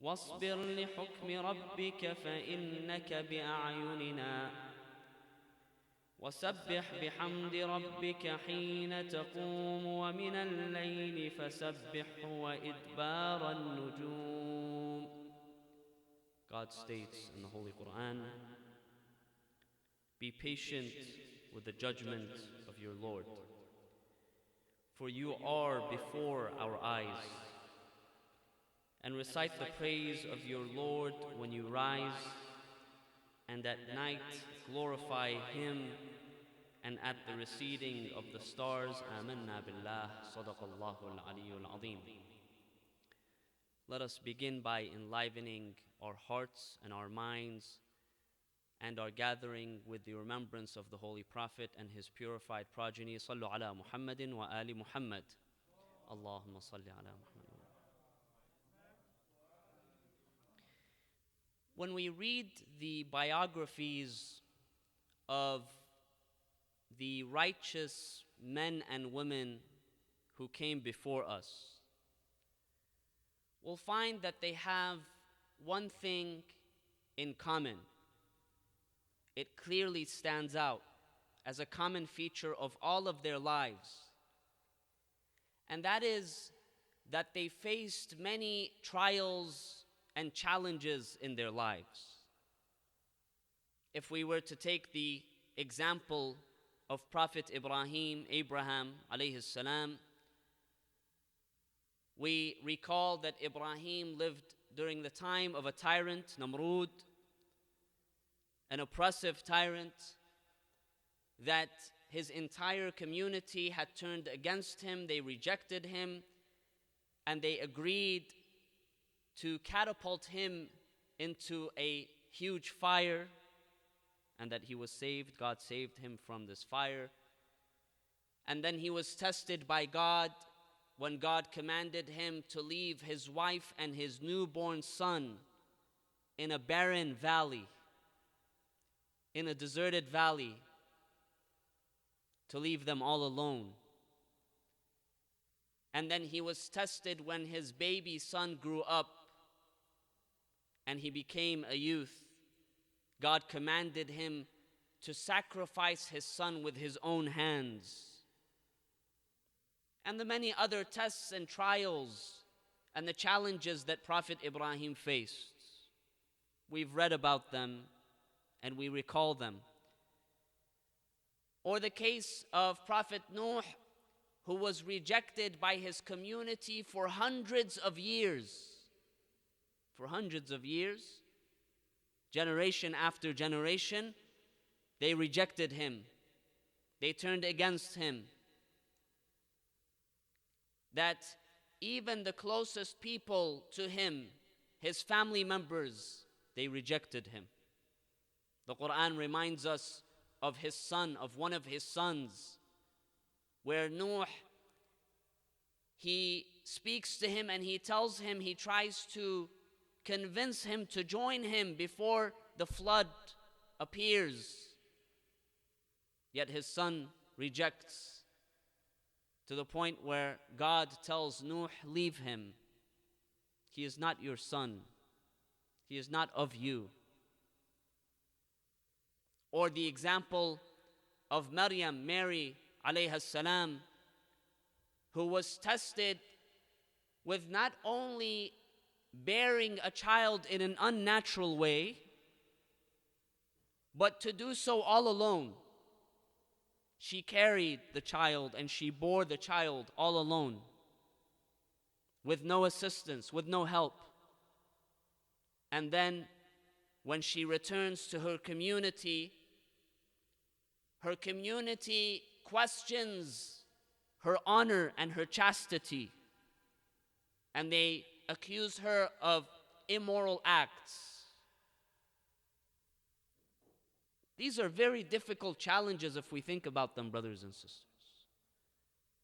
واصبر لحكم ربك فإنك بأعيننا وسبح بحمد ربك حين تقوم ومن الليل فسبحه وإدبار النجوم. God states in the Holy Quran, "Be patient with the judgment of your Lord, for you are before our eyes, and recite the praise of your Lord when you rise, and at night glorify Him, and at the receding of the stars. Amanna billah, sadaqallahu al-aliyyul azim." Let us begin by enlivening our hearts and our minds and our gathering with the remembrance of the Holy Prophet and his purified progeny. Sallu ala Muhammadin wa ali Muhammad. Allahumma salli ala Muhammad. When we read the biographies of the righteous men and women who came before us, we'll find that they have one thing in common. It clearly stands out as a common feature of all of their lives, and that is that they faced many trials and challenges in their lives. If we were to take the example of Prophet Abraham alayhi salam, we recall that Ibrahim lived during the time of a tyrant, Namrud, an oppressive tyrant, that his entire community had turned against him. They rejected him, and they agreed to catapult him into a huge fire, and that he was saved. God saved him from this fire. And then he was tested by God when God commanded him to leave his wife and his newborn son in a barren valley, in a deserted valley, to leave them all alone. And then he was tested when his baby son grew up and he became a youth. God commanded him to sacrifice his son with his own hands. And the many other tests and trials and the challenges that Prophet Ibrahim faced. We've read about them and we recall them. Or the case of Prophet Nuh, who was rejected by his community for hundreds of years. For hundreds of years, generation after generation, they rejected him. They turned against him. That even the closest people to him, his family members, they rejected him. The Quran reminds us of his son, of one of his sons, where Nuh, he speaks to him and he tells him, he tries to convince him to join him before the flood appears. Yet his son rejects, to the point where God tells Nuh, leave him. He is not your son. He is not of you. Or the example of Maryam, Mary alayha salam, who was tested with not only bearing a child in an unnatural way, but to do so all alone. She carried the child and she bore the child all alone, with no assistance, with no help. And then when she returns to her community questions her honor and her chastity, and they accuse her of immoral acts. These are very difficult challenges if we think about them, brothers and sisters.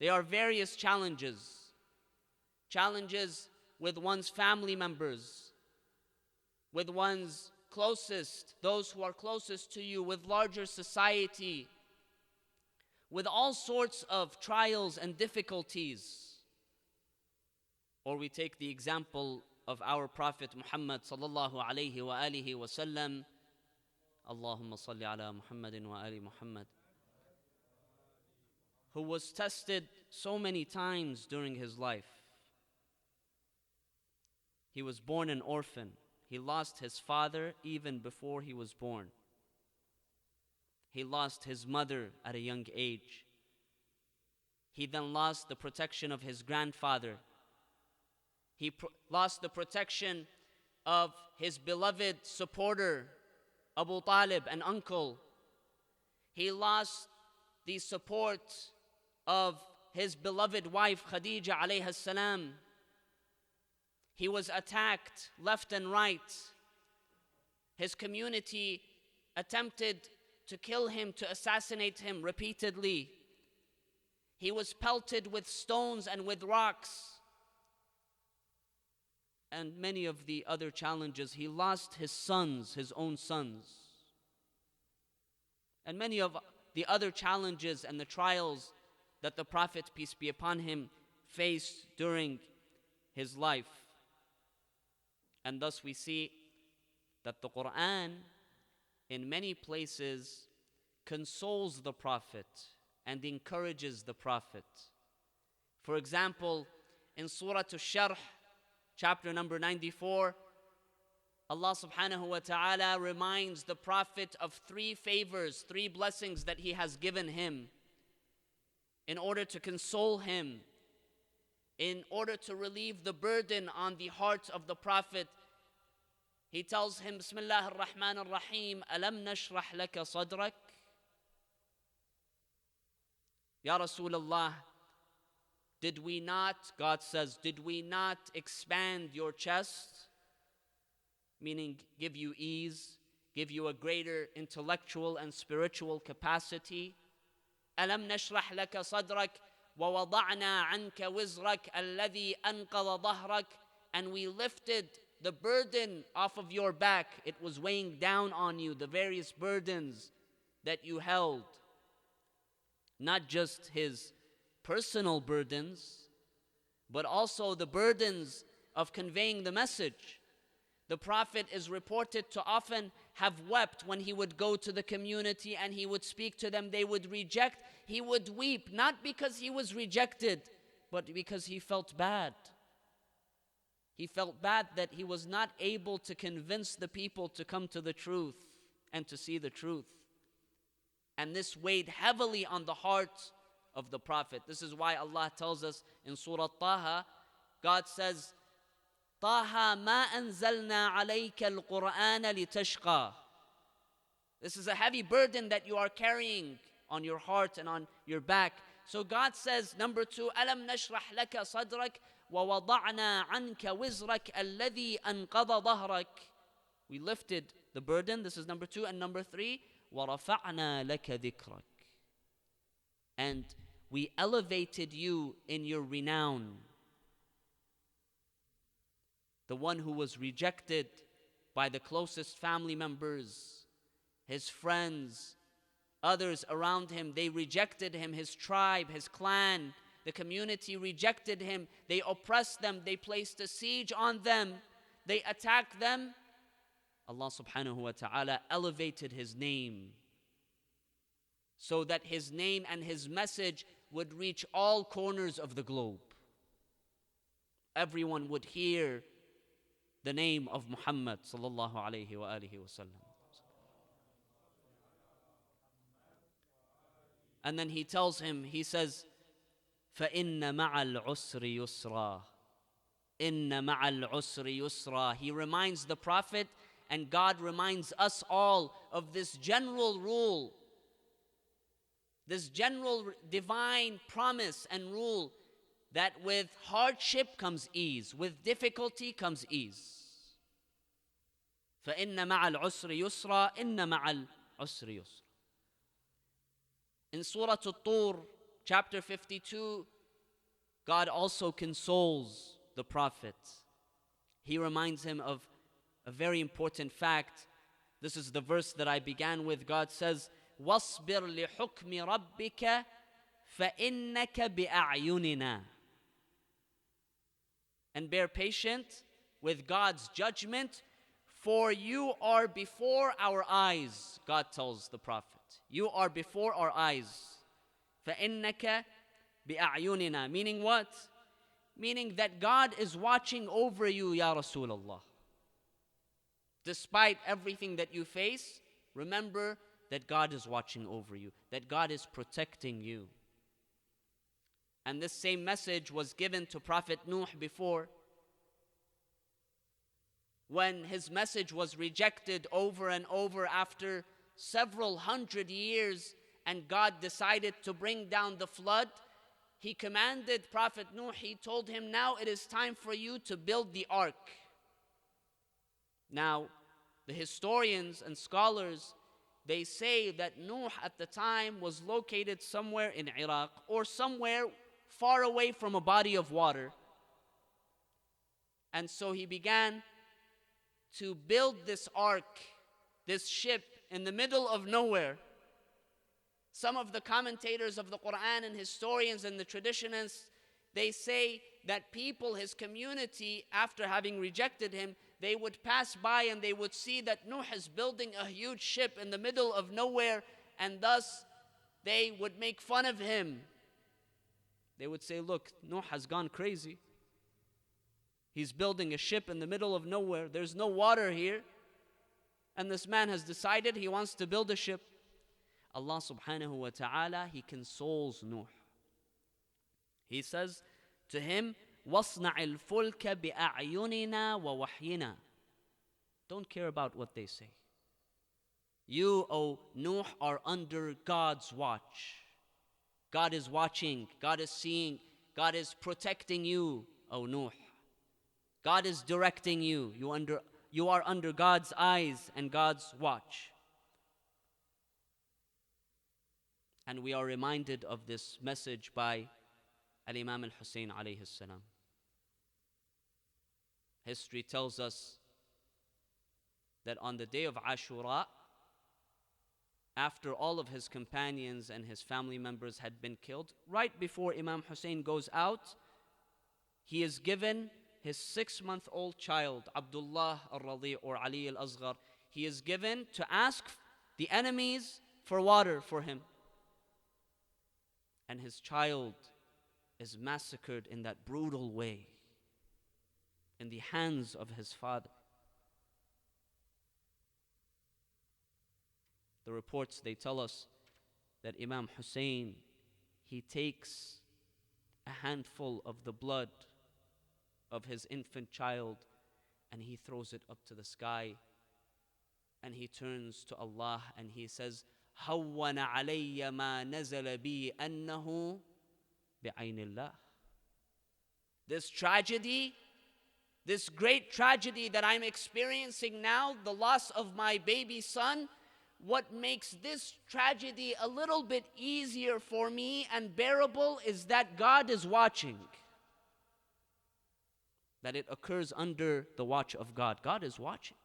They are various challenges. Challenges with one's family members, with one's closest, those who are closest to you, with larger society, with all sorts of trials and difficulties. Or we take the example of our Prophet Muhammad sallallahu alayhi wa alihi wa sallam. Allahumma salli ala Muhammadin wa ali Muhammad. Who was tested so many times during his life. He was born an orphan. He lost his father even before he was born. He lost his mother at a young age. He then lost the protection of his grandfather. He lost the protection of his beloved supporter, Abu Talib, an uncle. He lost the support of his beloved wife, Khadija alayha salam. He was attacked left and right. His community attempted to kill him, to assassinate him repeatedly. He was pelted with stones and with rocks. And many of the other challenges. He lost his sons, his own sons. And many of the other challenges and the trials that the Prophet, peace be upon him, faced during his life. And thus we see that the Quran in many places consoles the Prophet and encourages the Prophet. For example, in Surah Al-Sharh, chapter number 94, Allah subhanahu wa ta'ala reminds the Prophet of 3 favors, 3 blessings that He has given him in order to console him, in order to relieve the burden on the heart of the Prophet. He tells him, Bismillah ar-Rahman ar-Rahim, Alam nashrah laka sadrak? Ya Rasulullah, did we not, God says, did we not expand your chest? Meaning give you ease, give you a greater intellectual and spiritual capacity. Alam nashrah laka sadrak wa wada'na anka wizrak alladhi anqadha dhahrak. And we lifted the burden off of your back. It was weighing down on you, the various burdens that you held. Not just his personal burdens, but also the burdens of conveying the message. The Prophet is reported to often have wept when he would go to the community and he would speak to them. They would reject. He would weep, not because he was rejected, but because he felt bad. He felt bad that he was not able to convince the people to come to the truth and to see the truth. And this weighed heavily on the heart of the Prophet. This is why Allah tells us in Surah Taha, God says, Taha ma anzalna alayka al-Qur'ana litashqa. This is a heavy burden that you are carrying on your heart and on your back. So God says, number 2, Alam nashrah laka sadrak wa wada'na anka wizrak alladhi anqadha dhahrak. We lifted the burden. This is number 2. And number 3, wa rafa'na laka dhikrak. And we elevated you in your renown. The one who was rejected by the closest family members, his friends, others around him, they rejected him, his tribe, his clan, the community rejected him. They oppressed them, they placed a siege on them, they attacked them. Allah subhanahu wa ta'ala elevated his name so that his name and his message would reach all corners of the globe. Everyone would hear the name of Muhammad sallallahu alayhi wa alihi wa sallam. And then he tells him, he says, فَإِنَّ مَعَ الْعُسْرِ يُسْرًا. إِنَّ مَعَ الْعُسْرِ يُسْرًا. He reminds the Prophet, and God reminds us all of this general rule, this general divine promise and rule, that with hardship comes ease, with difficulty comes ease. فَإِنَّ مَعَ الْعُسْرِ يُسْرًا. إِنَّ مَعَ الْعُسْرِ يُسْرًا. In Surah Al-Tur, chapter 52, God also consoles the Prophet. He reminds him of a very important fact. This is the verse that I began with. God says, وَاصْبِرْ لِحُكْمِ رَبِّكَ فَإِنَّكَ بِأَعْيُنِنَا. And bear patience with God's judgment, for you are before our eyes, God tells the Prophet. You are before our eyes. فَإِنَّكَ بِأَعْيُنِنَا. Meaning what? Meaning that God is watching over you, Ya Rasulullah. Despite everything that you face, remember that God is watching over you, that God is protecting you. And this same message was given to Prophet Nuh before. When his message was rejected over and over after several hundred years, and God decided to bring down the flood, He commanded Prophet Nuh, He told him, now it is time for you to build the ark. Now, the historians and scholars, they say that Nuh at the time was located somewhere in Iraq or somewhere far away from a body of water. And so he began to build this ark, this ship in the middle of nowhere. Some of the commentators of the Quran and historians and the traditionists, they say that people, his community, after having rejected him, they would pass by and they would see that Nuh is building a huge ship in the middle of nowhere, and thus they would make fun of him. They would say, look, Nuh has gone crazy. He's building a ship in the middle of nowhere. There's no water here. And this man has decided he wants to build a ship. Allah subhanahu wa ta'ala, He consoles Nuh. He says to him, وَاصْنَعِ الْفُلْكَ بِأَعْيُنِنَا وَوَحْيِنَا. Don't care about what they say. You, O Nuh, are under God's watch. God is watching, God is seeing, God is protecting you, O Nuh. God is directing you. You are under God's eyes and God's watch. And we are reminded of this message by Al-Imam al-Hussein alayhi salam. History tells us that on the day of Ashura, after all of his companions and his family members had been killed, right before Imam Hussein goes out, he is given his 6-month-old child, Abdullah al-Radi or Ali al-Asghar. He is given to ask the enemies for water for him. And his child is massacred in that brutal way in the hands of his father. The reports, they tell us that Imam Hussein, he takes a handful of the blood of his infant child and he throws it up to the sky, and he turns to Allah and he says, هَوَّنَ عَلَيَّ مَا نَزَلَ بِي أَنَّهُ بِعَيْنِ اللَّهِ. This tragedy, this great tragedy that I'm experiencing now, the loss of my baby son, what makes this tragedy a little bit easier for me and bearable is that God is watching. That it occurs under the watch of God. God is watching.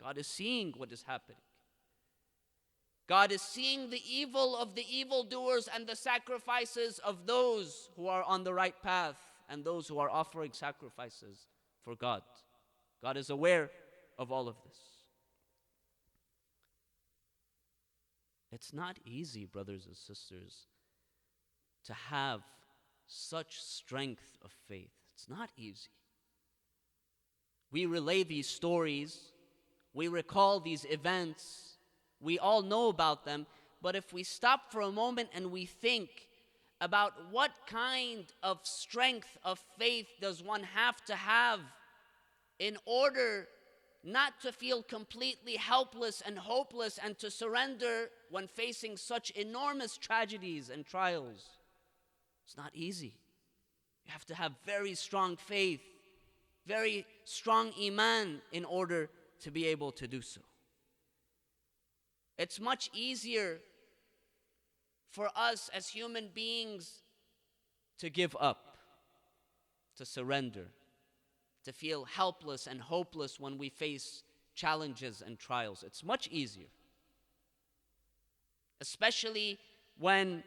God is seeing what is happening. God is seeing the evil of the evildoers and the sacrifices of those who are on the right path and those who are offering sacrifices for God. God is aware of all of this. It's not easy, brothers and sisters, to have such strength of faith. It's not easy. We relay these stories, we recall these events, we all know about them, but if we stop for a moment and we think about what kind of strength of faith does one have to have in order not to feel completely helpless and hopeless and to surrender when facing such enormous tragedies and trials. It's not easy. You have to have very strong faith, very strong iman in order to be able to do so. It's much easier for us as human beings to give up, to surrender, to feel helpless and hopeless when we face challenges and trials. It's much easier. Especially when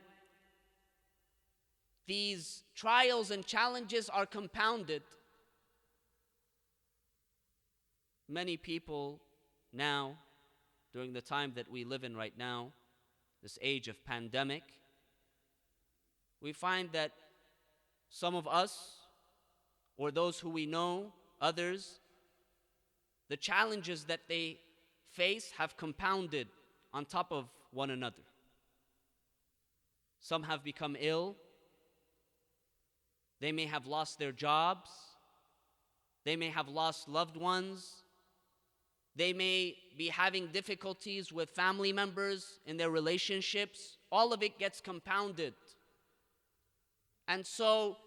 these trials and challenges are compounded many people now, during the time that we live in right now, this age of pandemic, we find that some of us, or those who we know, others, the challenges that they face have compounded on top of one another. Some have become ill. They may have lost their jobs. They may have lost loved ones. They may be having difficulties with family members in their relationships. All of it gets compounded. And so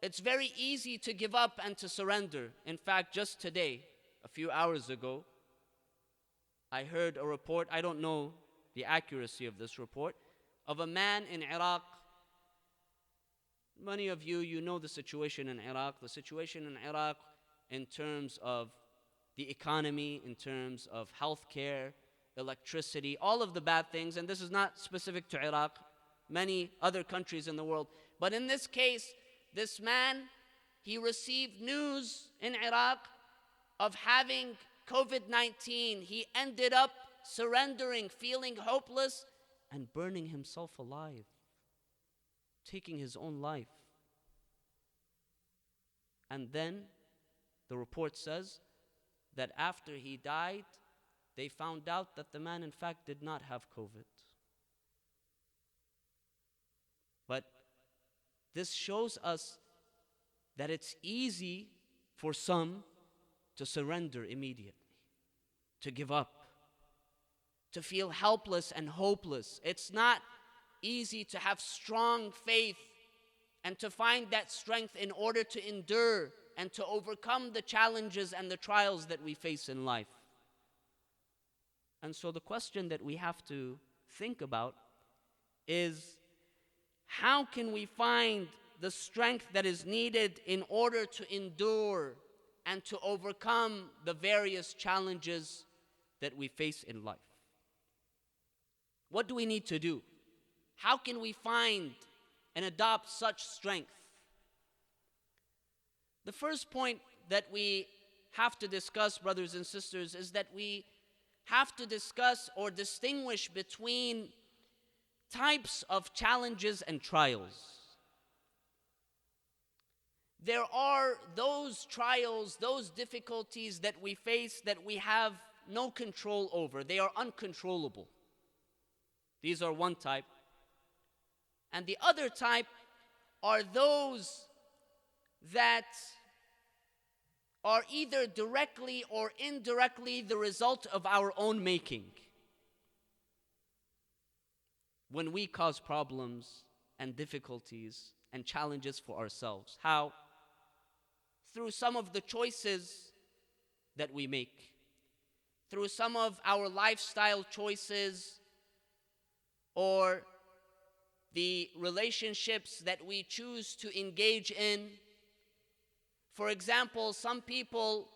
it's very easy to give up and to surrender. In fact, just today, a few hours ago, I heard a report, I don't know the accuracy of this report, of a man in Iraq. Many of you, you know the situation in Iraq. The situation in Iraq in terms of the economy, in terms of healthcare, electricity, all of the bad things. And this is not specific to Iraq, many other countries in the world. But in this case, this man, he received news in Iraq of having COVID-19. He ended up surrendering, feeling hopeless, and burning himself alive, taking his own life. And then the report says that after he died, they found out that the man in fact did not have COVID. But this shows us that it's easy for some to surrender immediately, to give up, to feel helpless and hopeless. It's not easy to have strong faith and to find that strength in order to endure and to overcome the challenges and the trials that we face in life. And so the question that we have to think about is, how can we find the strength that is needed in order to endure and to overcome the various challenges that we face in life? What do we need to do? How can we find and adopt such strength? The first point that we have to discuss, brothers and sisters, is that we have to discuss or distinguish between types of challenges and trials. There are those trials, those difficulties that we face that we have no control over. They are uncontrollable. These are one type. And the other type are those that are either directly or indirectly the result of our own making. When we cause problems and difficulties and challenges for ourselves. How? Through some of the choices that we make, through some of our lifestyle choices, or the relationships that we choose to engage in. For example, some people,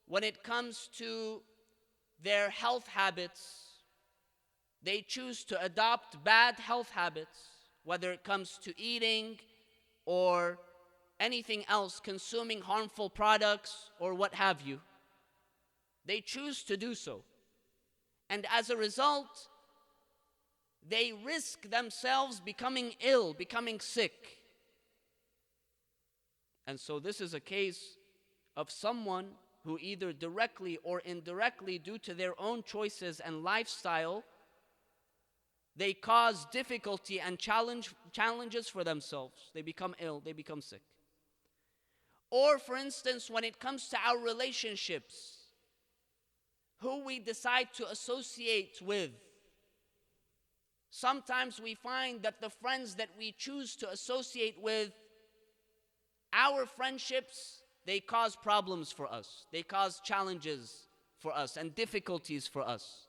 when it comes to their health habits, they choose to adopt bad health habits, whether it comes to eating or anything else, consuming harmful products or what have you. They choose to do so. And as a result, they risk themselves becoming ill, becoming sick. And so this is a case of someone who either directly or indirectly, due to their own choices and lifestyle, they cause difficulty and challenges for themselves. They become ill, they become sick. Or, for instance, when it comes to our relationships, who we decide to associate with. Sometimes we find that the friends that we choose to associate with, our friendships, they cause problems for us. They cause challenges for us and difficulties for us.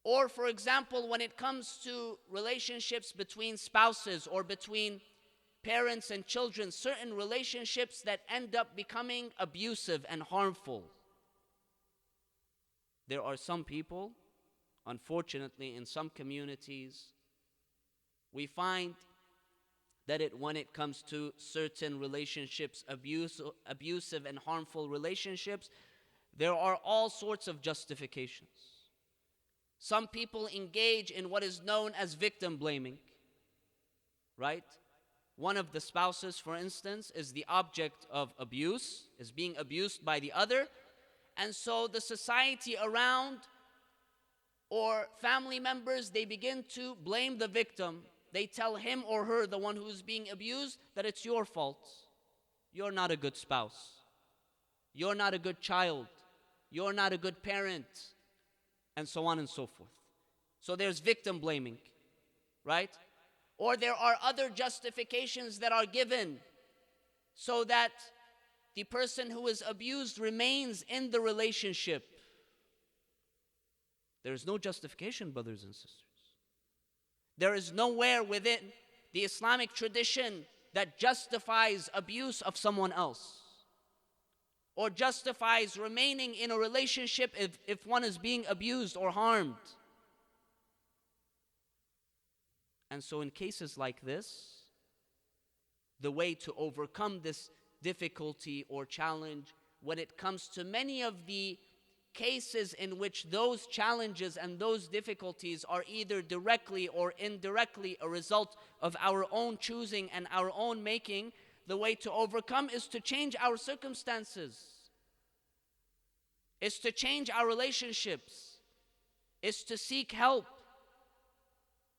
Or, for example, when it comes to relationships between spouses or between parents and children, certain relationships that end up becoming abusive and harmful. There are some people, unfortunately, in some communities, we find that when it comes to certain relationships, abusive and harmful relationships, there are all sorts of justifications. Some people engage in what is known as victim blaming, right? One of the spouses, for instance, is the object of abuse, is being abused by the other, and so the society around or family members, they begin to blame the victim. They tell him or her, the one who is being abused, that it's your fault. You're not a good spouse. You're not a good child. You're not a good parent. And so on and so forth. So there's victim blaming, right? Or there are other justifications that are given so that the person who is abused remains in the relationship. There is no justification, brothers and sisters. There is nowhere within the Islamic tradition that justifies abuse of someone else or justifies remaining in a relationship if one is being abused or harmed. And so in cases like this, the way to overcome this difficulty or challenge, when it comes to many of the cases in which those challenges and those difficulties are either directly or indirectly a result of our own choosing and our own making, the way to overcome is to change our circumstances, is to change our relationships, is to seek help.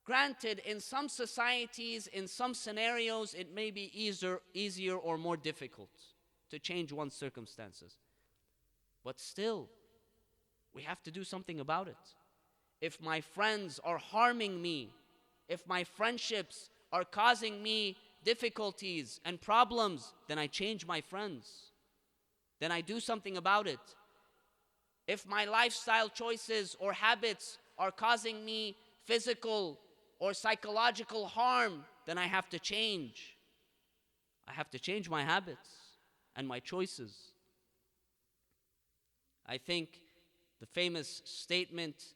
Granted, in some societies, in some scenarios, it may be easier or more difficult to change one's circumstances. But still, we have to do something about it. If my friends are harming me, if my friendships are causing me difficulties and problems, then I change my friends. Then I do something about it. If my lifestyle choices or habits are causing me physical or psychological harm, then I have to change. I have to change my habits and my choices. I think the famous statement,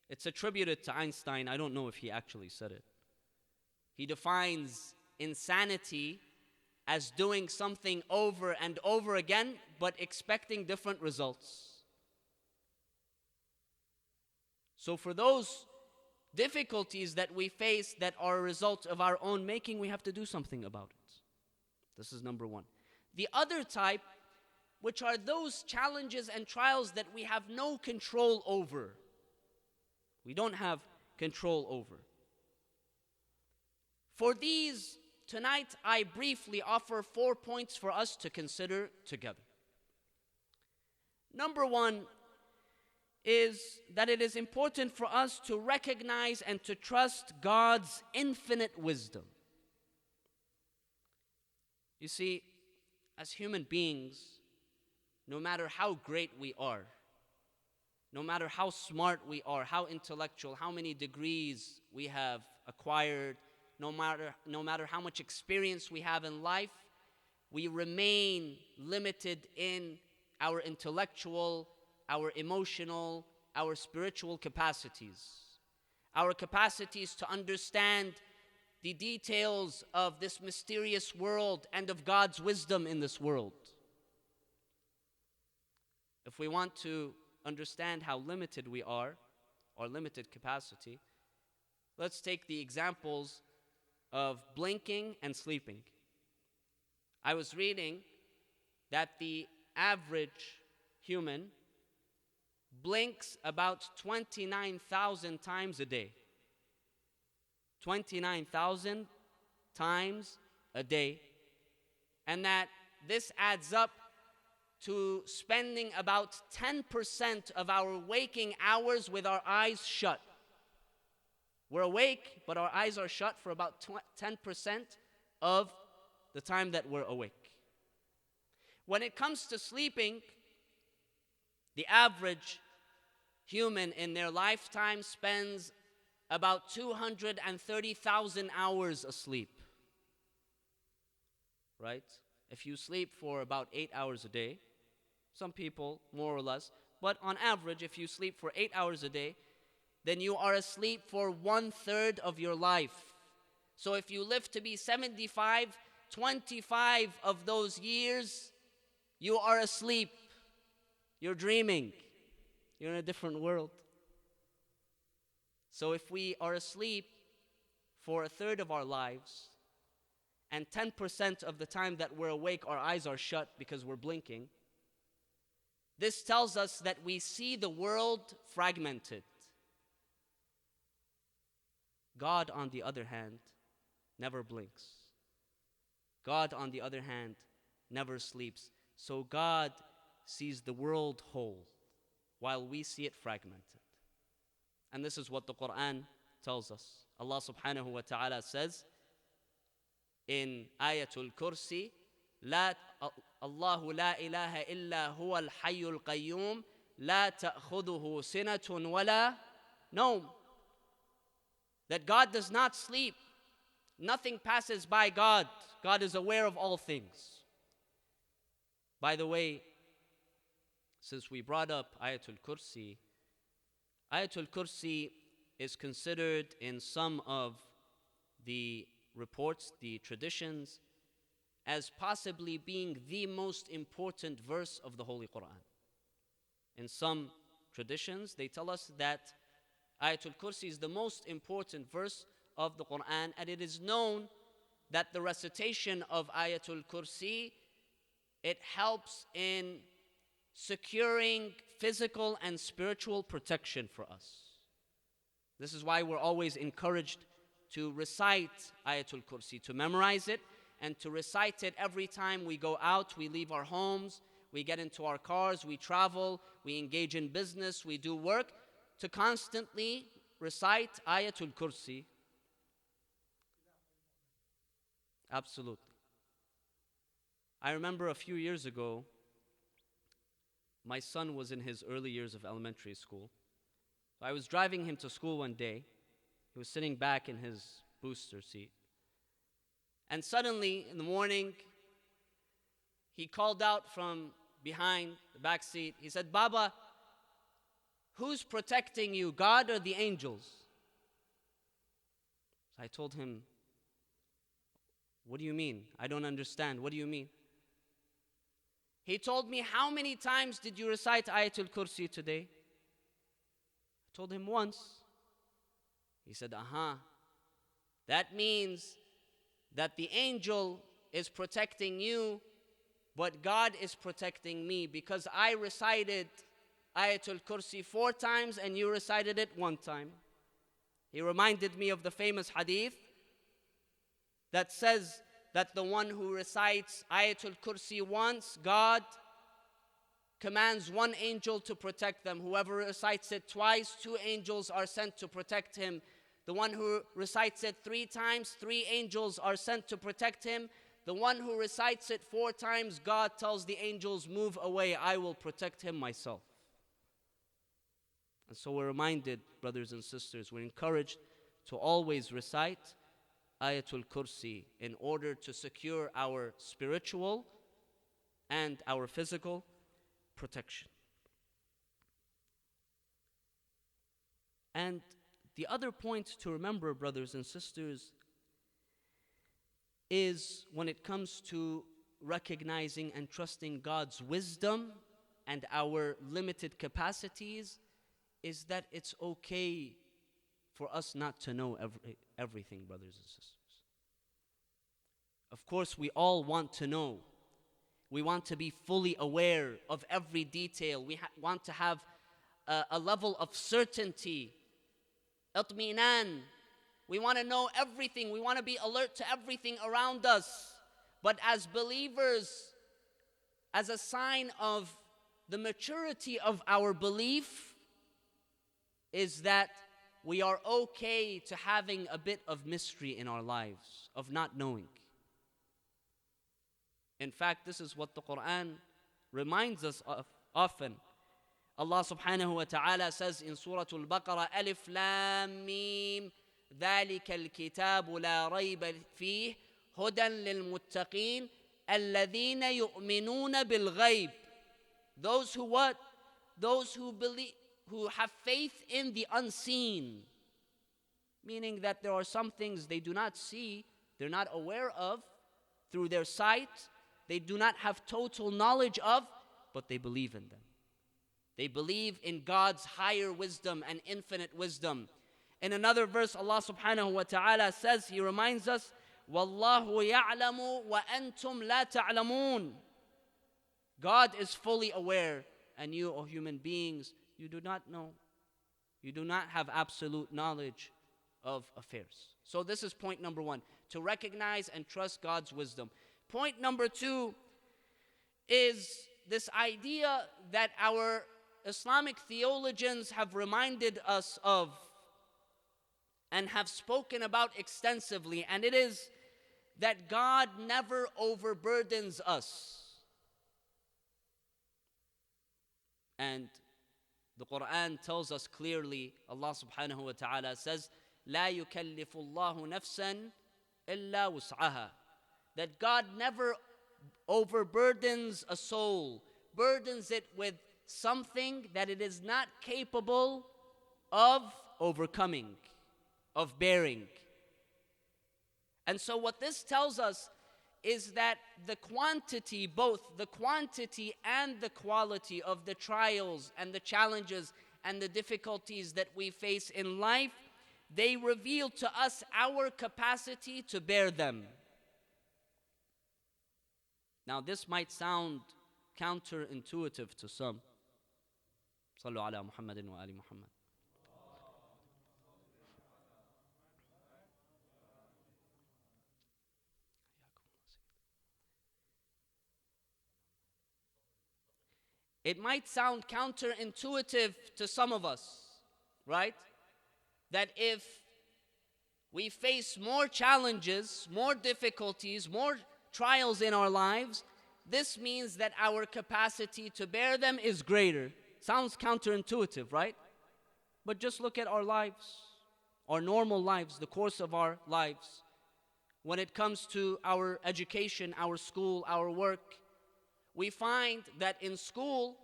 it's attributed to Einstein. I don't know if he actually said it. He defines insanity as doing something over and over again, but expecting different results. So for those difficulties that we face that are a result of our own making, we have to do something about it. This is number one. The other type, which are those challenges and trials that we have no control over. We don't have control over. For these, tonight I briefly offer 4 points for us to consider together. Number one is that it is important for us to recognize and to trust God's infinite wisdom. You see, as human beings, no matter how great we are, no matter how smart we are, how intellectual, how many degrees we have acquired, no matter how much experience we have in life, we remain limited in our intellectual, our emotional, our spiritual capacities. Our capacities to understand the details of this mysterious world and of God's wisdom in this world. If we want to understand how limited we are, our limited capacity, let's take the examples of blinking and sleeping. I was reading that the average human blinks about 29,000 times a day. 29,000 times a day. And that this adds up to spending about 10% of our waking hours with our eyes shut. We're awake, but our eyes are shut for about 10% of the time that we're awake. When it comes to sleeping, the average human in their lifetime spends about 230,000 hours asleep. Right? If you sleep for about 8 hours a day, some people more or less, but on average, if you sleep for 8 hours a day, then you are asleep for 1/3 of your life. So if you live to be 75, 25 of those years, you are asleep. You're dreaming. You're in a different world. So if we are asleep for a third of our lives, and 10% of the time that we're awake, our eyes are shut because we're blinking, this tells us that we see the world fragmented. God, on the other hand, never blinks. God, on the other hand, never sleeps. So God sees the world whole, while we see it fragmented. And this is what the Quran tells us. Allah subhanahu wa ta'ala says in Ayatul Kursi, Allahu la ilaha illa huwa al-hayyul qayyum, la ta'khuduhu sinatun wala nawm. That God does not sleep. Nothing passes by God. God is aware of all things. By the way, since we brought up Ayatul Kursi is considered in some of the reports, the traditions, as possibly being the most important verse of the Holy Quran. In some traditions, they tell us that Ayatul Kursi is the most important verse of the Quran, and it is known that the recitation of Ayatul Kursi, it helps in securing physical and spiritual protection for us. This is why we're always encouraged to recite Ayatul Kursi, to memorize it, and to recite it every time we go out, we leave our homes, we get into our cars, we travel, we engage in business, we do work, to constantly recite Ayatul Kursi. Absolutely. I remember a few years ago, my son was in his early years of elementary school. So I was driving him to school one day. He was sitting back in his booster seat. And suddenly, in the morning, he called out from behind the back seat. He said, "Baba, who's protecting you, God or the angels?" So I told him, "What do you mean? I don't understand. What do you mean?" He told me, "How many times did you recite Ayatul Kursi today?" I told him, "Once." He said, that means that the angel is protecting you, but God is protecting me, because I recited Ayatul Kursi 4 times and you recited it 1 time. He reminded me of the famous hadith that says that the one who recites Ayatul Kursi once, God commands 1 angel to protect them. Whoever recites it twice, 2 angels are sent to protect him. The one who recites it 3 times, 3 angels are sent to protect him. The one who recites it 4 times, God tells the angels, "Move away, I will protect him myself." And so we're reminded, brothers and sisters, we're encouraged to always recite Ayatul Kursi in order to secure our spiritual and our physical protection. And the other point to remember, brothers and sisters, is when it comes to recognizing and trusting God's wisdom and our limited capacities, is that it's okay for us not to know everything, brothers and sisters. Of course, we all want to know. We want to be fully aware of every detail. We want to have a level of certainty, itminan. We want to know everything. We want to be alert to everything around us. But as believers, as a sign of the maturity of our belief, is that we are okay to having a bit of mystery in our lives, of not knowing. In fact, this is what the Quran reminds us of often. Allah subhanahu wa ta'ala says in Surah Al-Baqarah, Alif Lam Mim, ذَلِكَ الْكِتَابُ لَا رَيْبَ فِيهِ هُدًى لِلْمُتَّقِينَ الَّذِينَ يُؤْمِنُونَ بِالْغَيْبِ. Those who what? Those who believe, who have faith in the unseen. Meaning that there are some things they do not see, they're not aware of through their sight, they do not have total knowledge of, but they believe in them. They believe in God's higher wisdom and infinite wisdom. In another verse, Allah subhanahu wa ta'ala says, He reminds us, وَاللَّهُ يَعْلَمُ وَأَنْتُمْ لَا تَعْلَمُونَ. God is fully aware, and you, O human beings, you do not know. You do not have absolute knowledge of affairs. So this is point number one, to recognize and trust God's wisdom. Point number two is this idea that our Islamic theologians have reminded us of and have spoken about extensively, and it is that God never overburdens us. And the Quran tells us clearly, Allah subhanahu wa ta'ala says, لا يكلف الله نفسا إلا وسعها. That God never overburdens a soul, burdens it with something that it is not capable of overcoming, of bearing. And so what this tells us is that the quantity, both the quantity and the quality of the trials and the challenges and the difficulties that we face in life, they reveal to us our capacity to bear them. Now this might sound counterintuitive to some. صلوا على محمد وآل محمد. It might sound counterintuitive to some of us, right? That if we face more challenges, more difficulties, more trials in our lives, this means that our capacity to bear them is greater. Sounds counterintuitive, right? But just look at our lives, our normal lives, the course of our lives. When it comes to our education, our school, our work, we find that in school,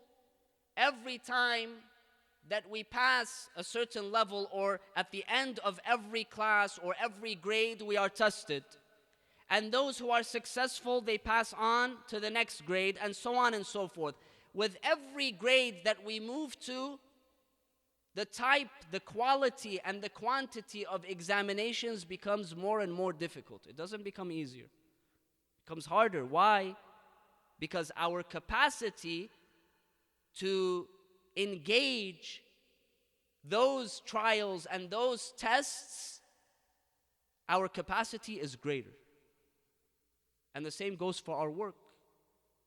every time that we pass a certain level, or at the end of every class or every grade, we are tested. And those who are successful, they pass on to the next grade, and so on and so forth. With every grade that we move to, the type, the quality, and the quantity of examinations becomes more and more difficult. It doesn't become easier. It becomes harder. Why? Because our capacity to engage those trials and those tests, our capacity is greater. And the same goes for our work.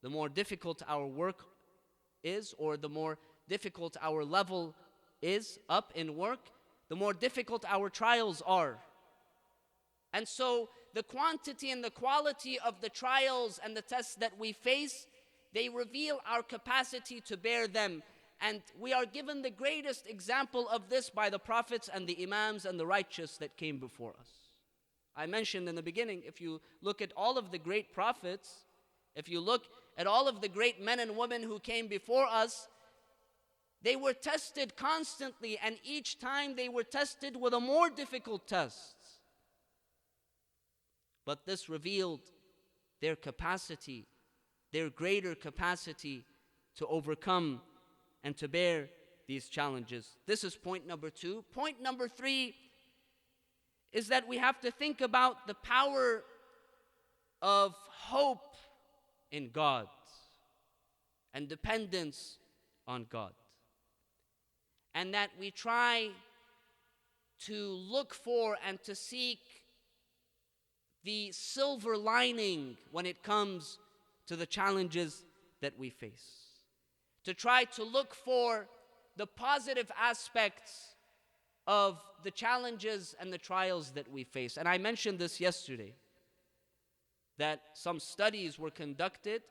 The more difficult our work is, or the more difficult our level is up in work, the more difficult our trials are. And so the quantity and the quality of the trials and the tests that we face, they reveal our capacity to bear them. And we are given the greatest example of this by the prophets and the imams and the righteous that came before us. I mentioned in the beginning, if you look at all of the great prophets, if you look at all of the great men and women who came before us, they were tested constantly, and each time they were tested with a more difficult test. But this revealed their capacity, their greater capacity to overcome and to bear these challenges. This is point number two. Point number three is that we have to think about the power of hope in God and dependence on God. And that we try to look for and to seek the silver lining when it comes to the challenges that we face. To try to look for the positive aspects of the challenges and the trials that we face. And I mentioned this yesterday, that some studies were conducted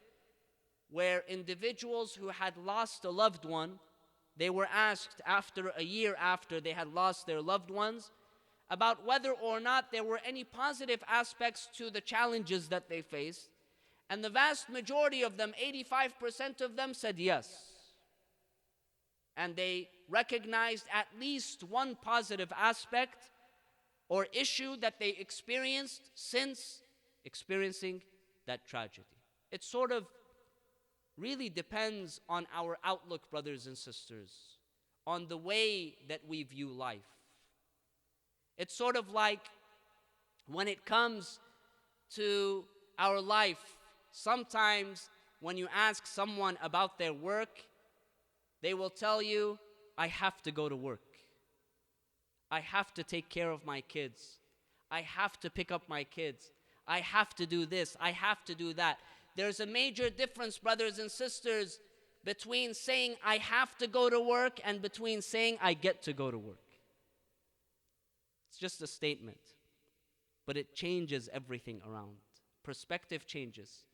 where individuals who had lost a loved one, they were asked after a year after they had lost their loved ones about whether or not there were any positive aspects to the challenges that they faced. And the vast majority of them, 85% of them, said yes. And they recognized at least one positive aspect or issue that they experienced since experiencing that tragedy. It's sort of really depends on our outlook, brothers and sisters, on the way that we view life. It's sort of like when it comes to our life, sometimes when you ask someone about their work, they will tell you, I have to go to work. I have to take care of my kids. I have to pick up my kids. I have to do this. I have to do that. There's a major difference, brothers and sisters, between saying I have to go to work and between saying I get to go to work. It's just a statement, but it changes everything around. Perspective changes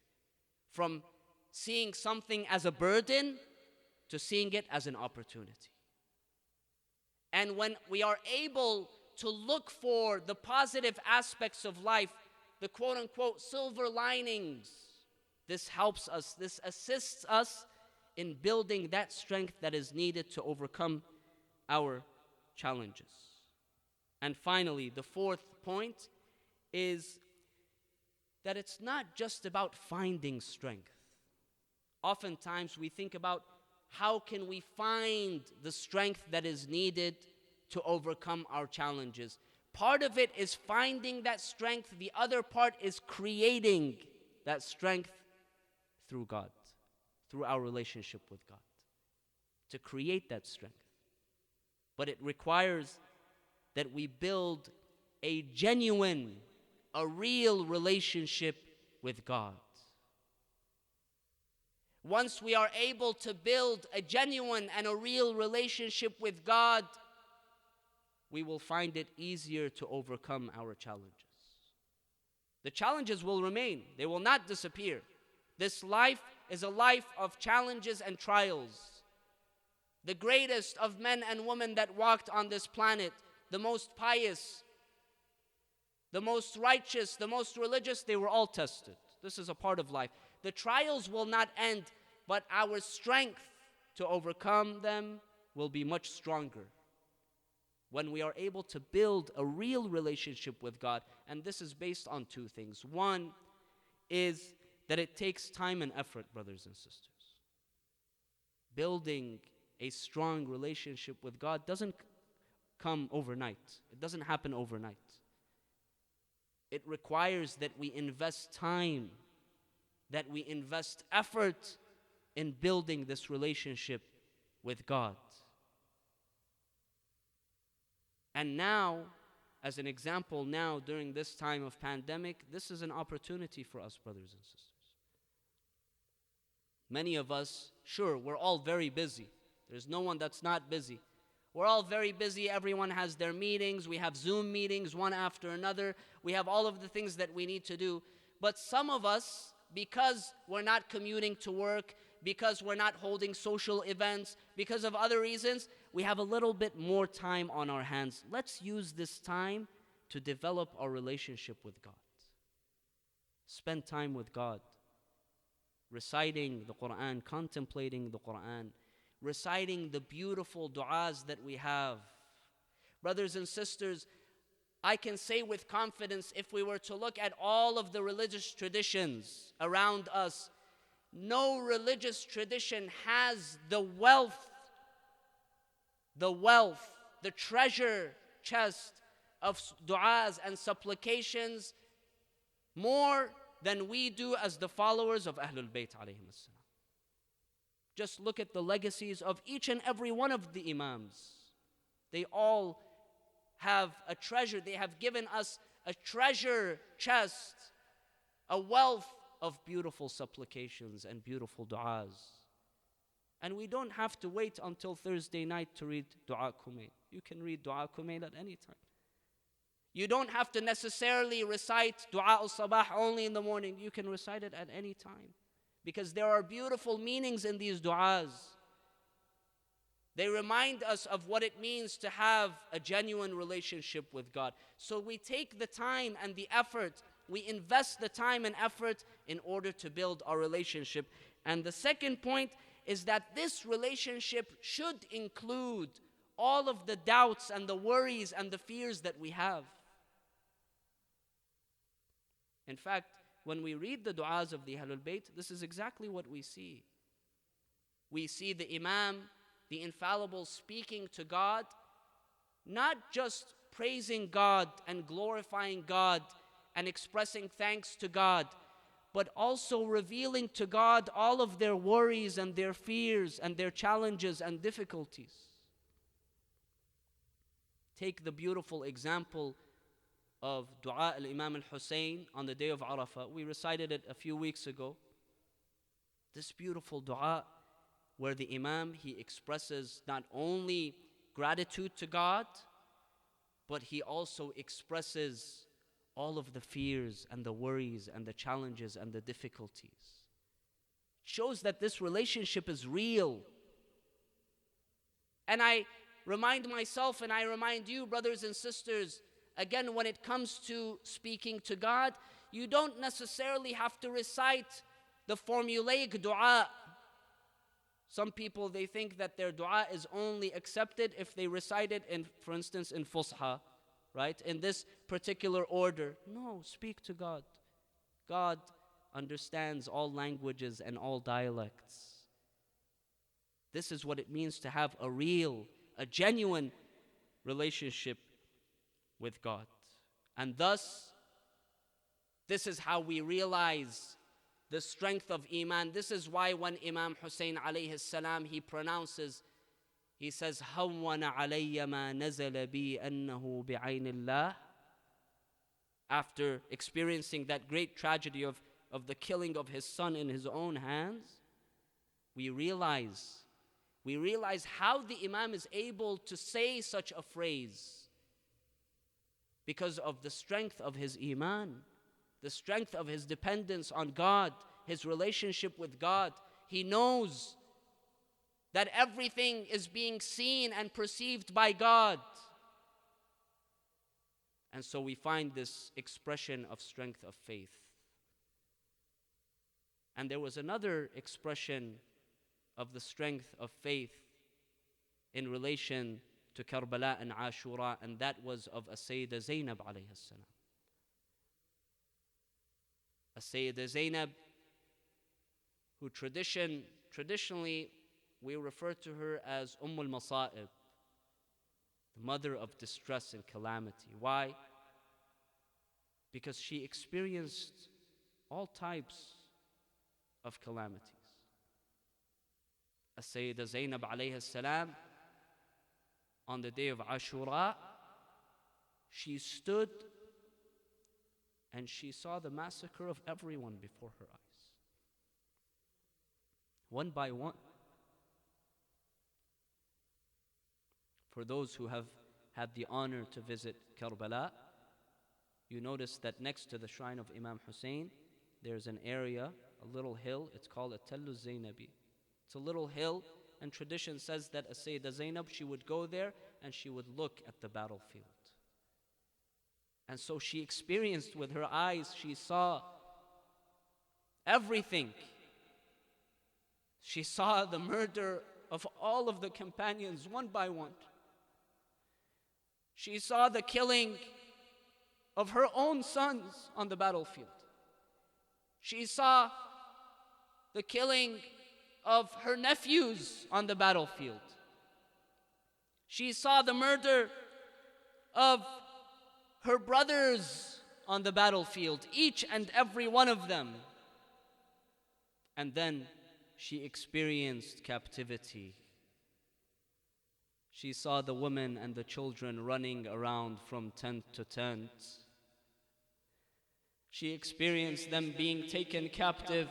from seeing something as a burden to seeing it as an opportunity. And when we are able to look for the positive aspects of life, the quote-unquote silver linings, this helps us, this assists us in building that strength that is needed to overcome our challenges. And finally, the fourth point is that it's not just about finding strength. Oftentimes we think about how can we find the strength that is needed to overcome our challenges. Part of it is finding that strength. The other part is creating that strength through God, through our relationship with God, to create that strength. But it requires that we build a genuine, a real relationship with God. Once we are able to build a genuine and a real relationship with God, we will find it easier to overcome our challenges. The challenges will remain. They will not disappear. This life is a life of challenges and trials. The greatest of men and women that walked on this planet, the most pious, the most righteous, the most religious, they were all tested. This is a part of life. The trials will not end, but our strength to overcome them will be much stronger when we are able to build a real relationship with God. And this is based on two things. One is that it takes time and effort, brothers and sisters. Building a strong relationship with God doesn't come overnight. It doesn't happen overnight. It requires that we invest time, that we invest effort in building this relationship with God. And now, as an example, now during this time of pandemic, this is an opportunity for us, brothers and sisters. Many of us, sure, we're all very busy. There's no one that's not busy. We're all very busy. Everyone has their meetings. We have Zoom meetings one after another. We have all of the things that we need to do. But some of us, because we're not commuting to work, because we're not holding social events, because of other reasons, we have a little bit more time on our hands. Let's use this time to develop our relationship with God. Spend time with God, reciting the Quran, contemplating the Quran, reciting the beautiful du'as that we have. Brothers and sisters, I can say with confidence, if we were to look at all of the religious traditions around us, no religious tradition has the wealth, the treasure chest of du'as and supplications more than we do as the followers of Ahlul Bayt alayhim as-salam. Just look at the legacies of each and every one of the Imams. They all have a treasure. They have given us a treasure chest, a wealth of beautiful supplications and beautiful du'as. And we don't have to wait until Thursday night to read Dua Kumail. You can read Dua Kumail at any time. You don't have to necessarily recite Dua al-Sabah only in the morning. You can recite it at any time, because there are beautiful meanings in these du'as. They remind us of what it means to have a genuine relationship with God. So we take the time and the effort, we invest the time and effort in order to build our relationship. And the second point is that this relationship should include all of the doubts and the worries and the fears that we have. In fact, when we read the du'as of the Ahlul Bayt, this is exactly what we see. we see the Imam, the infallible, speaking to God, not just praising God and glorifying God and expressing thanks to God, but also revealing to God all of their worries and their fears and their challenges and difficulties. Take the beautiful example of Dua al-Imam al-Hussein on the day of Arafah. We recited it a few weeks ago. This beautiful dua where the Imam, he expresses not only gratitude to God, but he also expresses all of the fears and the worries and the challenges and the difficulties. It shows that this relationship is real. And I remind myself and I remind you, brothers and sisters, again, when it comes to speaking to God, you don't necessarily have to recite the formulaic dua. Some people, they think that their dua is only accepted if they recite it in, for instance, in Fusha, right? In this particular order. No, speak to God. God understands all languages and all dialects. This is what it means to have a real, a genuine relationship with God. And thus, this is how we realize the strength of Iman. This is why when Imam Hussein alayhi salam, he pronounces, he says, هَوَّنَ عَلَيَّ مَا نَزَلَ بِي أَنَّهُ بِعَيْنِ اللَّهِ. After experiencing that great tragedy of the killing of his son in his own hands, we realize how the Imam is able to say such a phrase because of the strength of his Iman, the strength of his dependence on God, his relationship with God. He knows that everything is being seen and perceived by God. And so we find this expression of strength of faith. And there was another expression of the strength of faith in relation to Karbala and Ashura, and that was of Sayyida Zainab alayhi salam. Sayyida Zainab, who traditionally we refer to her as al-Masa'ib, the mother of distress and calamity. Why? Because she experienced all types of calamities. Sayyida Zainab alayhi salam, on the day of Ashura, she stood and she saw the massacre of everyone before her eyes. One by one. For those who have had the honor to visit Karbala, you notice that next to the shrine of Imam Hussein, there's an area, a little hill, it's called Tellu Zainabi. It's a little hill, and tradition says that Sayyida Zainab, she would go there and she would look at the battlefield. And so she experienced with her eyes, she saw everything. She saw the murder of all of the companions one by one. She saw the killing of her own sons on the battlefield. She saw the killing of her nephews on the battlefield. She saw the murder of her brothers on the battlefield, each and every one of them. And then she experienced captivity. She saw the women and the children running around from tent to tent. She experienced them being taken captive.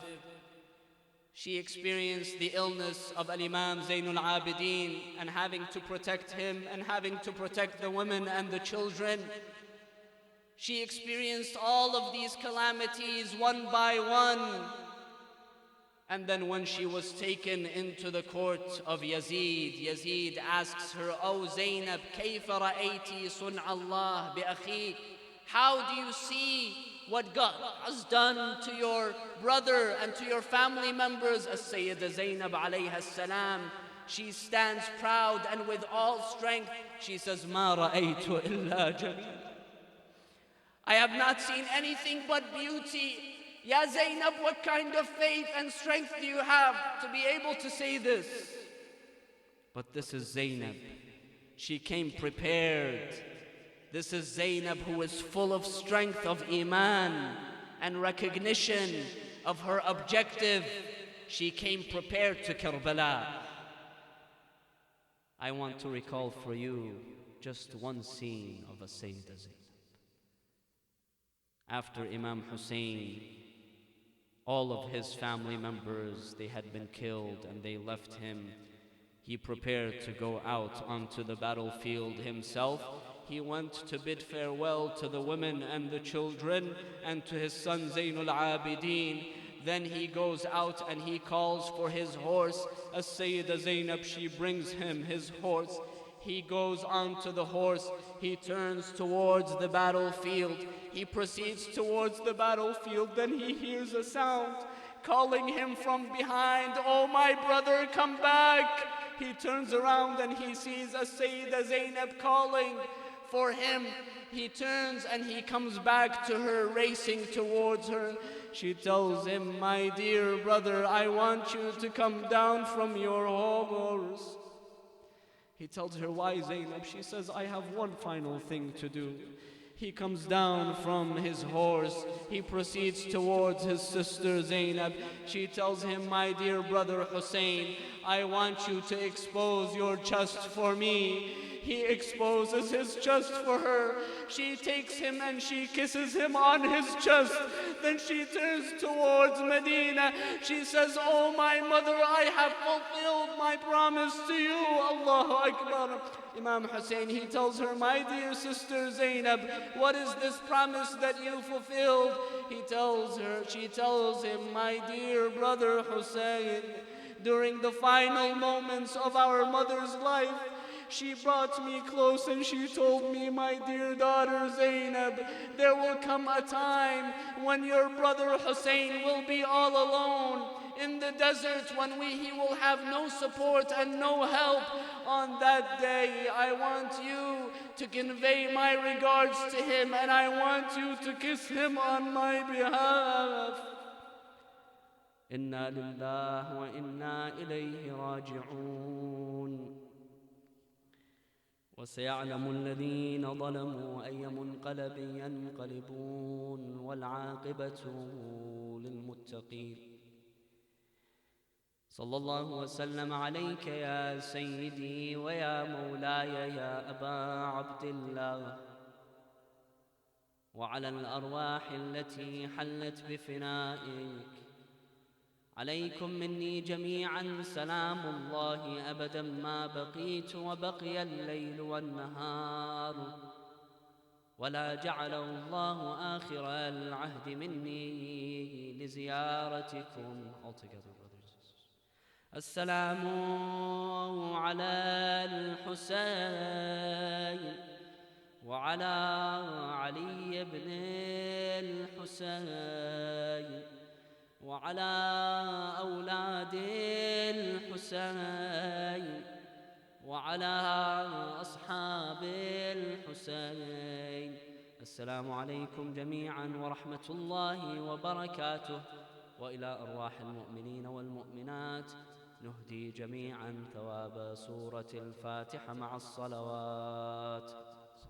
She experienced the illness of Al-Imam Zainul Abidin and having to protect him and having to protect the women and the children. She experienced all of these calamities one by one. And then when she was taken into the court of Yazid, Yazid asks her, "O Zainab, كيف رأيتي صنع الله بأخيك?" How do you see what God has done to your brother and to your family members? As-Sayyida Zainab alayha salam, she stands proud and with all strength, she says, "ما رأيت إلا جميل." I have not seen anything but beauty. Ya Zainab, what kind of faith and strength do you have to be able to say this? But this is Zainab. She came prepared. This is Zainab who is full of strength of iman and recognition of her objective. She came prepared to Karbala. I want to recall for you just one scene of a Sayyidah Zainab. After Imam Hussein, all of his family members, they had been killed and they left him. He prepared to go out onto the battlefield himself. He went to bid farewell to the women and the children and to his son Zainul Abidin. Then he goes out and he calls for his horse. As Sayyidah Zainab, she brings him his horse. He goes onto the horse. He turns towards the battlefield. He proceeds towards the battlefield. Then he hears a sound calling him from behind. Oh, my brother, come back. He turns around and he sees a Sayyidah Zainab calling for him. He turns and he comes back to her, racing towards her. She tells him, my dear brother, I want you to come down from your horse. He tells her, why, Zainab? She says, I have one final thing to do. He comes down from his horse. He proceeds towards his sister Zainab. She tells him, my dear brother Hussein, I want you to expose your chest for me. He exposes his chest for her. She takes him and she kisses him on his chest. Then she turns towards Medina. She says, oh my mother, I have fulfilled my promise to you. Allahu Akbar. Imam Hussein, he tells her, my dear sister Zainab, what is this promise that you fulfilled? He tells her, she tells him, my dear brother Hussein, during the final moments of our mother's life, she brought me close and she told me, my dear daughter Zainab, there will come a time when your brother Hussein will be all alone in the desert, when he will have no support and no help. On that day, I want you to convey my regards to him and I want you to kiss him on my behalf. Inna lillahi wa inna ilayhi raji'un. وسيعلم الذين ظلموا أي منقلب ينقلبون والعاقبة للمتقين. صلى الله وسلم عليك يا سيدي ويا مولاي يا أبا عبد الله وعلى الأرواح التي حلت بفنائك. عليكم مني جميعا سلام الله أبدا ما بقيت وبقي الليل والنهار ولا جعله الله آخر العهد مني لزيارتكم. السلام على الحسين وعلى علي بن الحسين وعلى أولاد الحسين وعلى أصحاب الحسين. السلام عليكم جميعا ورحمة الله وبركاته. وإلى أرواح المؤمنين والمؤمنات نهدي جميعا ثواب سورة الفاتحة مع الصلوات.